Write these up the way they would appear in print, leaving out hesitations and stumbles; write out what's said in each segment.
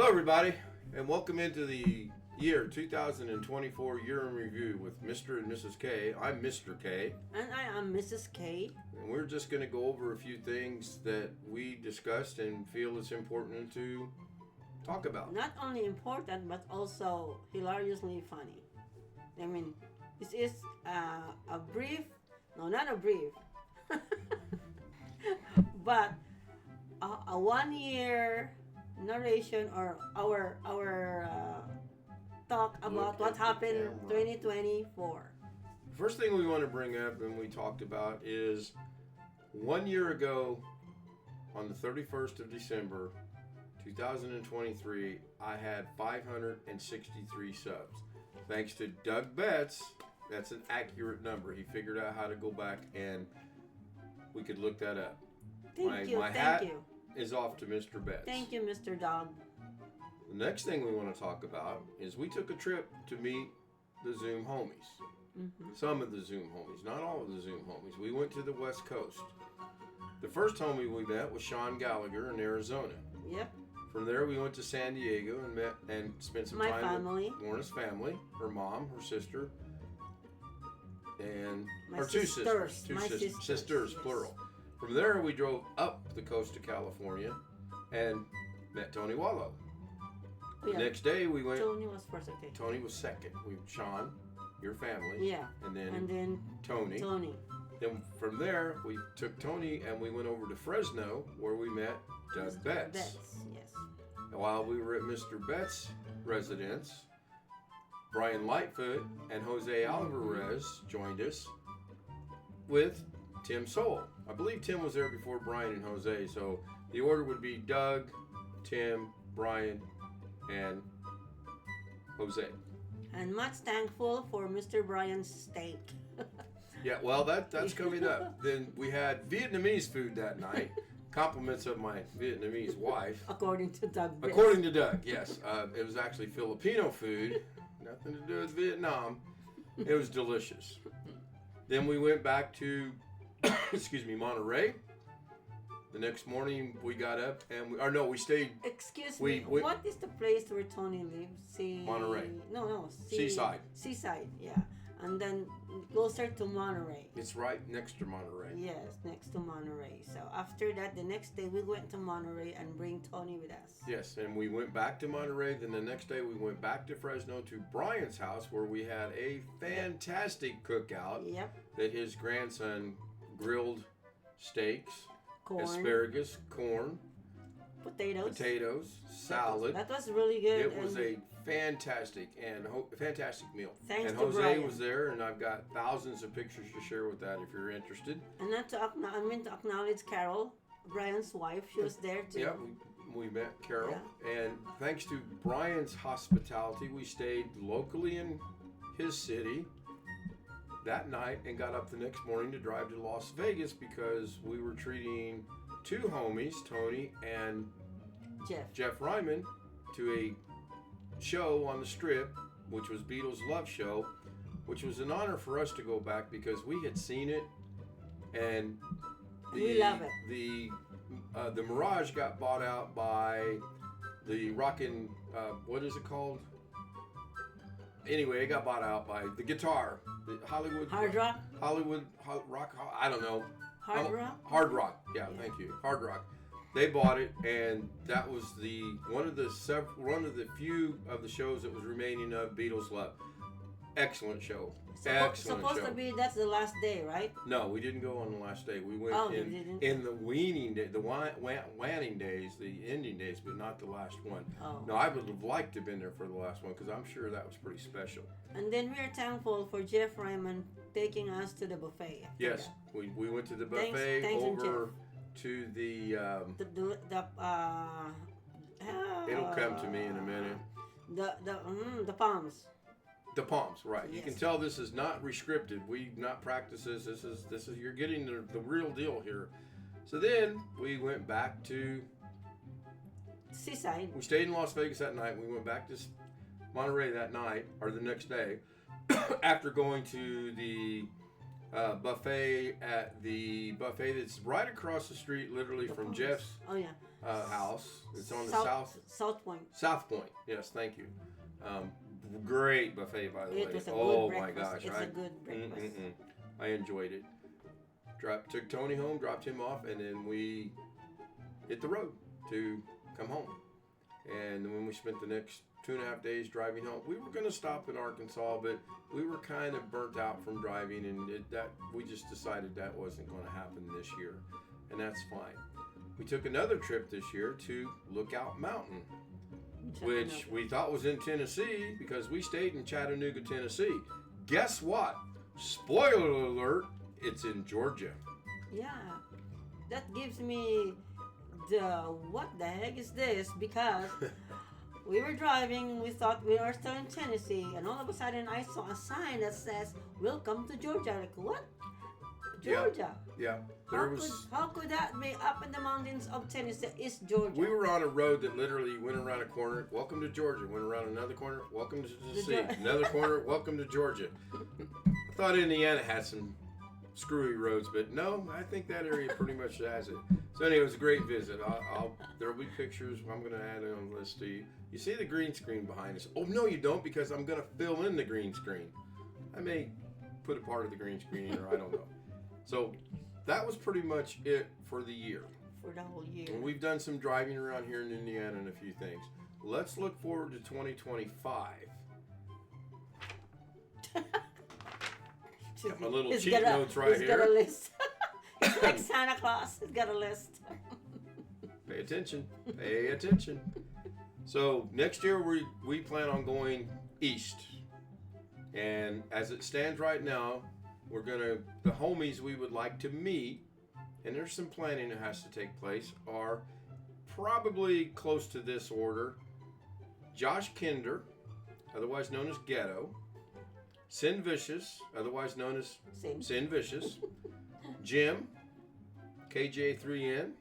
Hello, everybody, and welcome into the year 2024 Year in Review with Mr. and Mrs. K. I'm Mr. K. And I am Mrs. K. And we're just going to go over a few things that we discussed and feel it's important to talk about. Not only important, but also hilariously funny. I mean, this is a brief, no, not a brief, but a 1 year narration or our talk about what happened 2024. First thing we want to bring up and we talked about is 1 year ago on the 31st of December 2023, I had 563 subs. Thanks to Doug Betts, that's an accurate number. He figured out how to go back and we could look that up. Thank you. My hat is off to Mr. Betts. Thank you, Mr. Dog. The next thing we want to talk about is we took a trip to meet the Zoom homies. Mm-hmm. Some of the Zoom homies, not all of the Zoom homies. We went to the West Coast. The first homie we met was Sean Gallagher in Arizona. Yep. From there, we went to San Diego and met and spent some time with Lorna's family, her mom, her sister, and her two sisters. Sisters, yes. Plural. From there, we drove up the coast of California and met Tony Wallow. Oh, yeah. Next day, we went. Tony was first, okay. Tony was second. Sean, your family. Yeah. And then Tony. Then from there, we took Tony and we went over to Fresno where we met Doug Betts. Yes. And while we were at Mr. Betts' residence, Brian Lightfoot and Jose Alvarez joined us with Tim Soul. I believe Tim was there before Brian and Jose, so the order would be Doug, Tim, Brian, and Jose. And much thankful for Mr. Brian's steak. Yeah, well, that's coming up. Then we had Vietnamese food that night. Compliments of my Vietnamese wife. According to Doug. According to Doug, yes. It was actually Filipino food. Nothing to do with Vietnam. It was delicious. Then we went back to, Monterey. The next morning we got up and we stayed. Excuse me. What is the place where Tony lives? Monterey. No. Seaside. Seaside, yeah. And then closer to Monterey. It's right next to Monterey. Yes, next to Monterey. So after that, the next day we went to Monterey and bring Tony with us. Yes, and we went back to Monterey. Then the next day we went back to Fresno to Brian's house where we had a fantastic cookout. Yep. That his grandson grilled steaks, corn, asparagus, corn, potatoes, salad. That was really good. It was a fantastic meal. Thanks and to Jose Brian. was there, and I've got thousands of pictures to share with that if you're interested. And not to acknowledge Carol, Brian's wife. She was there too. Yeah, we met Carol. Yeah. And thanks to Brian's hospitality, we stayed locally in his city that night and got up the next morning to drive to Las Vegas because we were treating two homies, Tony and Jeff Ryman, to a show on the Strip, which was Beatles' Love Show, which was an honor for us to go back because we had seen it, and we love it. The Mirage got bought out by the Rockin', what is it called? Anyway, it got bought out by the guitar, the Hollywood Rock, I don't know. Hard Rock. Yeah, yeah. Thank you. Hard Rock. They bought it, and that was one of the few of the shows that was remaining of Beatles Love. Excellent show. Supposed to be that's the last day, right? No, we didn't go on the last day. We went in the weaning day, the wanning days, the ending days, but not the last one. Oh. No, I would have liked to have been there for the last one because I'm sure that was pretty special. And then we are thankful for Jeff Ryman taking us to the buffet. Yes, we went to the buffet thanks over to the. It'll come to me in a minute. The Palms. The Palms, right? Yes. You can tell this is not rescripted. We not practice this. This is you're getting the real deal here. So then we went back to Seaside. We stayed in Las Vegas that night. We went back to Monterey that night or the next day after going to the buffet at the buffet that's right across the street, literally from Jeff's. Oh yeah. house. It's on the South Point. South Point. Yes, thank you. Great buffet, by the way. It was a good Oh breakfast. my gosh, It's a good breakfast. I enjoyed it. Took Tony home, dropped him off, and then we hit the road to come home. And when we spent the next 2.5 days driving home, we were going to stop in Arkansas, but we were kind of burnt out from driving, and we just decided that wasn't going to happen this year, and that's fine. We took another trip this year to Lookout Mountain, which we thought was in Tennessee because we stayed in Chattanooga, Tennessee. Guess what? Spoiler alert, it's in Georgia. Yeah, that gives me what the heck is this? Because we were driving, we thought we were still in Tennessee, and all of a sudden I saw a sign that says, "Welcome to Georgia." Like, what? Georgia? Yeah. How could that be up in the mountains of Tennessee? It's Georgia. We were on a road that literally went around a corner, welcome to Georgia. Went around another corner, welcome to Tennessee. Another corner, welcome to Georgia. I thought Indiana had some screwy roads, but no, I think that area pretty much has it. So anyway, it was a great visit. There'll be pictures. I'm going to add it on the list to you. You see the green screen behind us? Oh no, you don't, because I'm going to fill in the green screen. I may put a part of the green screen in, or I don't know. So that was pretty much it for the year. For the whole year. And we've done some driving around here in Indiana and a few things. Let's look forward to 2025. Got my little cheat notes right here. He's got a list. It's like Santa Claus. He's got a list. Pay attention. Pay attention. So next year we plan on going east. And as it stands right now, the homies we would like to meet, and there's some planning that has to take place, are probably close to this order: Josh Kinder, otherwise known as Ghetto; Sin Vicious, otherwise known as Sin Vicious; Jim, KJ3N,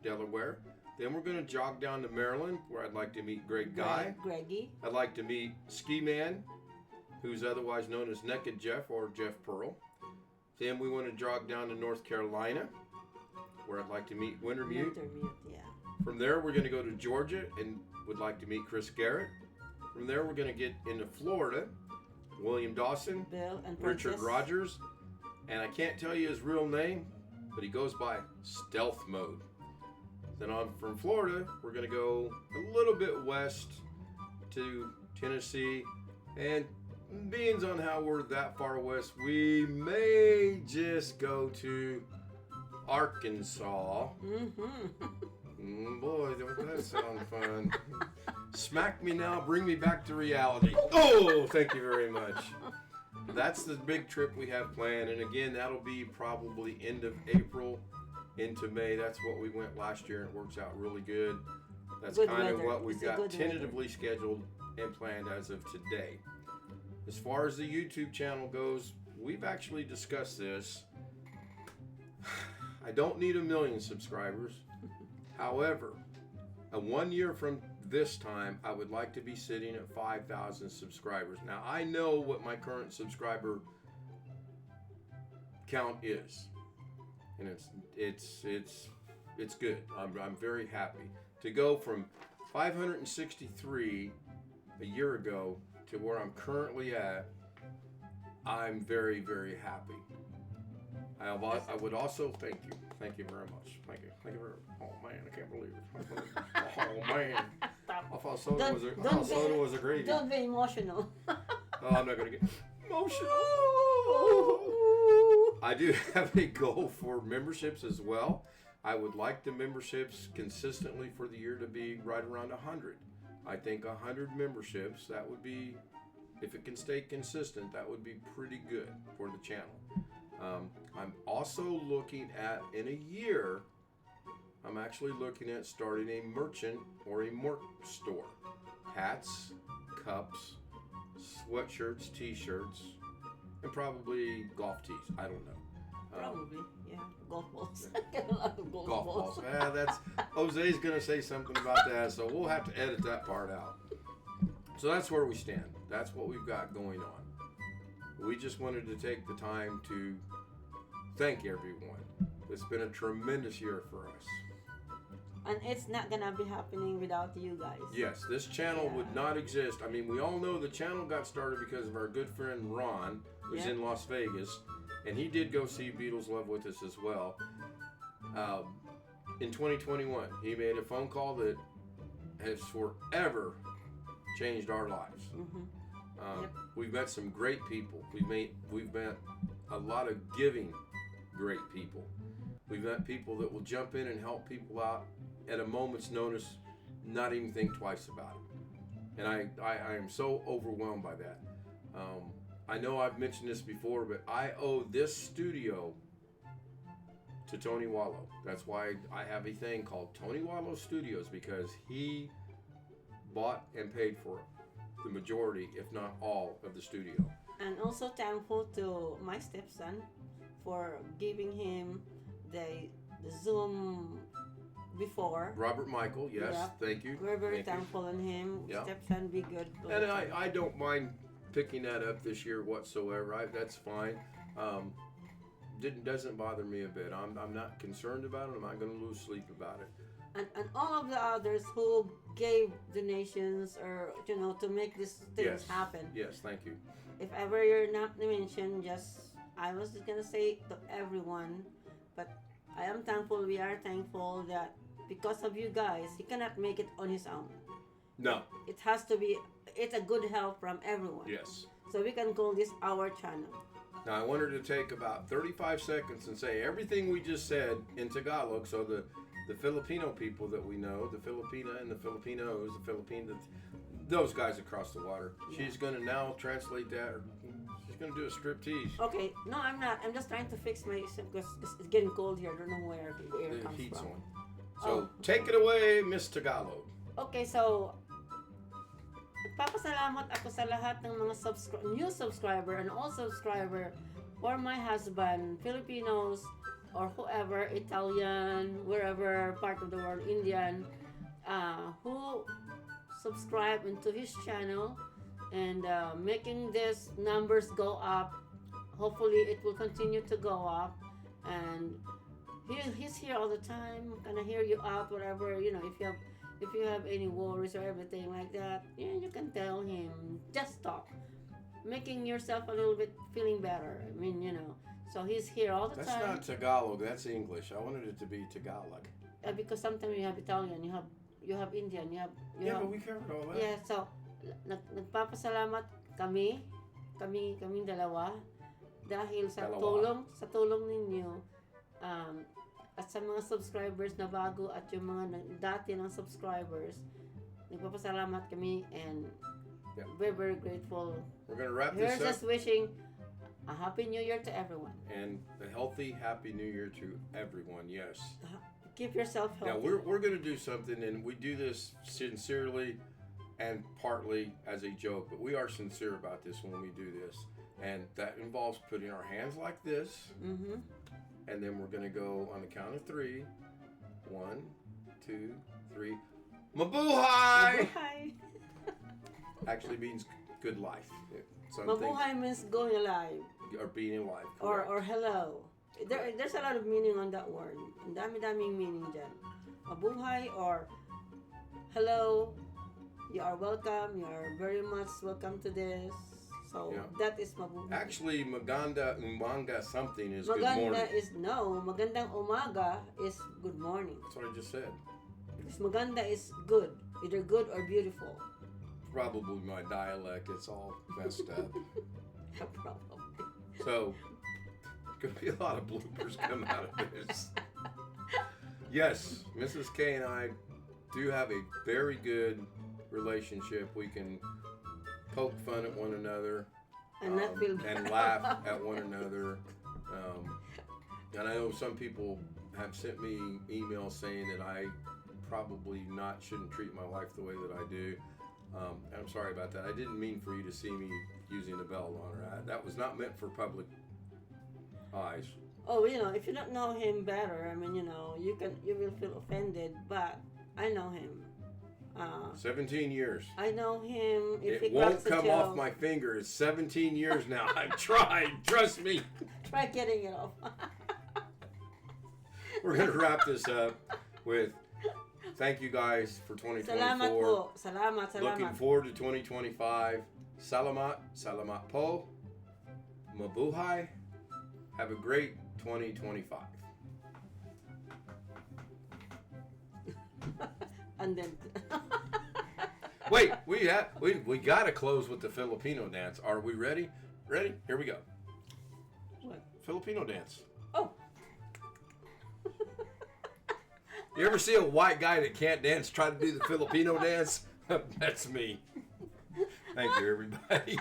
Delaware. Then we're going to jog down to Maryland, where I'd like to meet Greg Guy. Greggy. I'd like to meet Ski Man, who's otherwise known as Naked Jeff or Jeff Pearl. Then we want to jog down to North Carolina, where I'd like to meet Wintermute. Yeah. From there, we're going to go to Georgia and would like to meet Chris Garrett. From there, we're going to get into Florida, William Dawson, Bill and Richard Princess. Rogers, and I can't tell you his real name, but he goes by Stealth Mode. Then on from Florida, we're going to go a little bit west to Tennessee, and being on how we're that far west, we may just go to Arkansas. Boy, don't that sound fun. Smack me now, bring me back to reality. Oh, thank you very much. That's the big trip we have planned, and again, that'll be probably end of April into May. That's what we went last year, and it works out really good. That's Good kind of weather. what we've It's a got good tentatively scheduled and planned as of today. As far as the YouTube channel goes, we've actually discussed this. I don't need 1 million subscribers. However, 1 year from this time, I would like to be sitting at 5,000 subscribers. Now, I know what my current subscriber count is, and it's good. I'm very happy to go from 563 a year ago to where I'm currently at. I'm very, very happy. I would also thank you very much. Thank you very much. Oh man, I can't believe it. Oh man, I thought soda was a gravy. Don't be emotional. Oh, I'm not gonna get emotional. I do have a goal for memberships as well. I would like the memberships consistently for the year to be right around 100. I think 100 memberships, that would be, if it can stay consistent, that would be pretty good for the channel. I'm also looking at, in a year, I'm actually looking at starting a merchant or a merch store. Hats, cups, sweatshirts, t-shirts, and probably golf tees. I don't know. Probably, yeah. Golf balls. Get a lot of golf balls. That's Jose's gonna say something about that, so we'll have to edit that part out. So that's where we stand. That's what we've got going on. We just wanted to take the time to thank everyone. It's been a tremendous year for us. And it's not gonna be happening without you guys. Yes, this channel Yeah. would not exist. I mean, we all know the channel got started because of our good friend Ron, who's Yeah. in Las Vegas, and he did go see Beatles Love with us as well. In 2021, he made a phone call that has forever changed our lives. Mm-hmm. Yep. We've met some great people. We've met a lot of giving great people. We've met people that will jump in and help people out at a moment's notice, not even think twice about it. And I am so overwhelmed by that. I know I've mentioned this before, but I owe this studio to Tony Wallow. That's why I have a thing called Tony Wallow Studios, because he bought and paid for the majority, if not all, of the studio. And also thankful to my stepson for giving him the Zoom before. Robert Michael, yes, Yeah. thank you. We're very Thank you. thankful in him. Yeah. Stepson, be good. And I don't mind picking that up this year whatsoever. Right? That's fine. Doesn't bother me a bit. I'm not concerned about it. I'm not going to lose sleep about it. And all of the others who gave donations or to make these things Yes. happen. Yes, thank you. If ever you're not mentioned, I was just gonna say to everyone, but I am thankful. We are thankful that because of you guys, he cannot make it on his own. No. It has to be. It's a good help from everyone. Yes. So we can call this our channel. Now I wanted to take about 35 seconds and say everything we just said in Tagalog, so the Filipino people that we know, the Filipina and the Filipinos, those guys across the water. Yeah. She's going to now translate that. She's going to do a striptease. Okay, no, I'm not. I'm just trying to fix my because it's getting cold here. I don't know where the air The comes heat's from. on. So take it away, Miss Tagalog. Okay, so nagpapasalamat ako sa lahat ng mga new subscriber and all subscriber for my husband, Filipinos or whoever, Italian, wherever part of the world, Indian, who subscribe into his channel and making these numbers go up. Hopefully it will continue to go up, and he's here all the time, gonna hear you out, whatever, if you have any worries or everything like that, you can tell him, just talk, making yourself a little bit feeling better. I mean, so he's here all the That's time. not Tagalog, that's English. I wanted it to be Tagalog. Because sometimes you have Italian, you have Indian, you have But we covered all that. yeah. So nagpapasalamat kaming dalawa dahil sa tulong ninyo, at sa mga subscribers na bago at yung mga dati ng subscribers. Nagpapasalamat kami and we're very grateful. We're going to wrap We're this up. just wishing a happy new year to everyone. And a healthy, happy new year to everyone, yes. Keep yourself healthy. Now, we're going to do something, and we do this sincerely and partly as a joke, but we are sincere about this when we do this. And that involves putting our hands like this, Mm-hmm. and then we're going to go on the count of 3. 1, 2, 3. Mabuhay! Mabuhay! Actually means good life. Some Mabuhay means going alive. things are being alive. Or hello. There's a lot of meaning on that word. Ang dami-daming meaning dyan. Mabuhay or hello. You are welcome. You are very much welcome to this. So that is mabuhay. Actually, maganda umanga something is good Maganda morning. magandang umaga is good morning. That's what I just said. Because maganda is good. Either good or beautiful. Probably my dialect. It's all messed up. Probably. So, there's going to be a lot of bloopers come out of this. Yes, Mrs. K and I do have a very good relationship. We can poke fun at one another And not feel bad. and laugh at one another. And I know some people have sent me emails saying that I probably shouldn't treat my wife the way that I do. I'm sorry about that. I didn't mean for you to see me using the belt on her. That was not meant for public eyes. Oh, if you don't know him better, I mean, you will feel offended. But I know him. 17 years. I know him. If It he won't cracks a come joke, off my finger. It's 17 years now. I've tried. Trust me. try getting it off. We're going to wrap this up with thank you guys for 2024. Salamat po. Salamat. Looking forward to 2025. Salamat po. Mabuhay. Have a great 2025. And then Wait, we gotta close with the Filipino dance. Are we ready? Ready? Here we go. what? Filipino dance. Oh. You ever see a white guy that can't dance try to do the Filipino dance? That's me. Thank you, everybody.